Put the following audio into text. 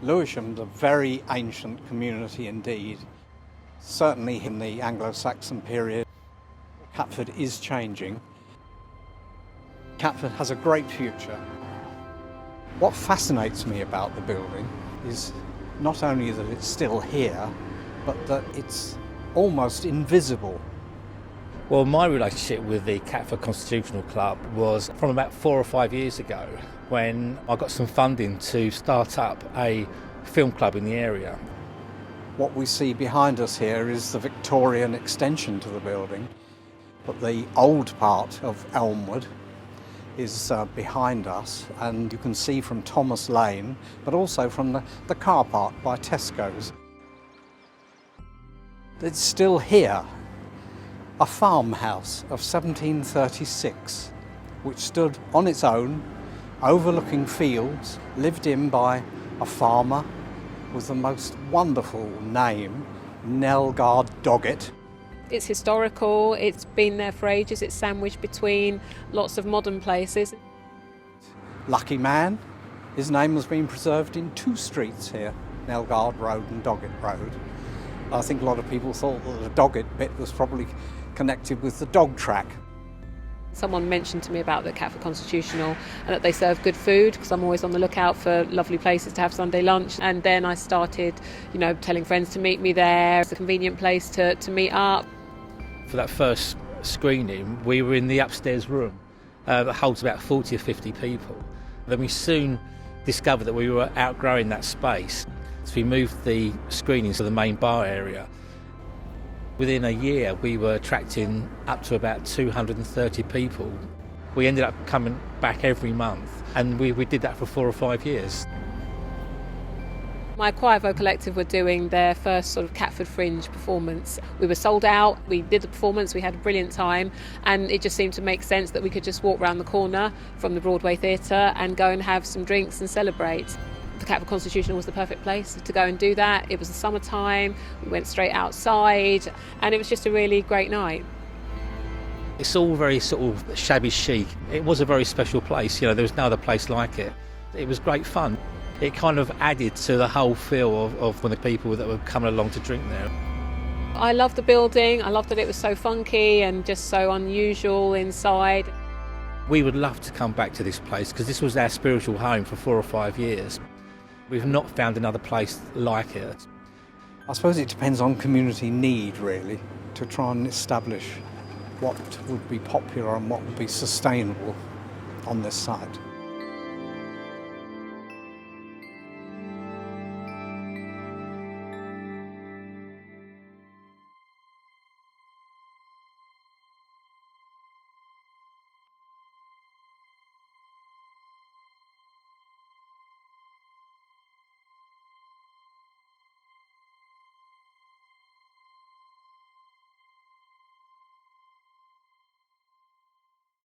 Lewisham's a very ancient community indeed. Certainly in the Anglo-Saxon period, Catford is changing. Catford has a great future. What fascinates me about the building is not only that it's still here, but that it's almost invisible. Well, my relationship with the Catford Constitutional Club was from about 4 or 5 years ago when I got some funding to start up a film club in the area. What we see behind us here is the Victorian extension to the building, but the old part of Elmwood is behind us, and you can see from Thomas Lane, but also from the car park by Tesco's. It's still here. A farmhouse of 1736, which stood on its own, overlooking fields, lived in by a farmer with the most wonderful name, Nelgard Doggett. It's historical, it's been there for ages, it's sandwiched between lots of modern places. Lucky man, his name has been preserved in 2 streets here, Nelgard Road and Doggett Road. I think a lot of people thought that the Doggett bit was probably connected with the dog track. Someone mentioned to me about the Catford Constitutional and that they serve good food, because I'm always on the lookout for lovely places to have Sunday lunch. And then I started, telling friends to meet me there. It's a convenient place to meet up. For that first screening, we were in the upstairs room that holds about 40 or 50 people. Then we soon discovered that we were outgrowing that space, so we moved the screenings to the main bar area. Within a year, we were attracting up to about 230 people. We ended up coming back every month, and we did that for 4 or 5 years. My Choir Collective were doing their first sort of Catford Fringe performance. We were sold out, we did the performance, we had a brilliant time, and it just seemed to make sense that we could just walk round the corner from the Broadway Theatre and go and have some drinks and celebrate. The Catford Constitutional was the perfect place to go and do that. It was the summertime, we went straight outside, and it was just a really great night. It's all very sort of shabby chic. It was a very special place, there was no other place like it. It was great fun. It kind of added to the whole feel of the people that were coming along to drink there. I loved the building, I loved that it was so funky and just so unusual inside. We would love to come back to this place because this was our spiritual home for 4 or 5 years. We've not found another place like it. I suppose it depends on community need, really, to try and establish what would be popular and what would be sustainable on this site.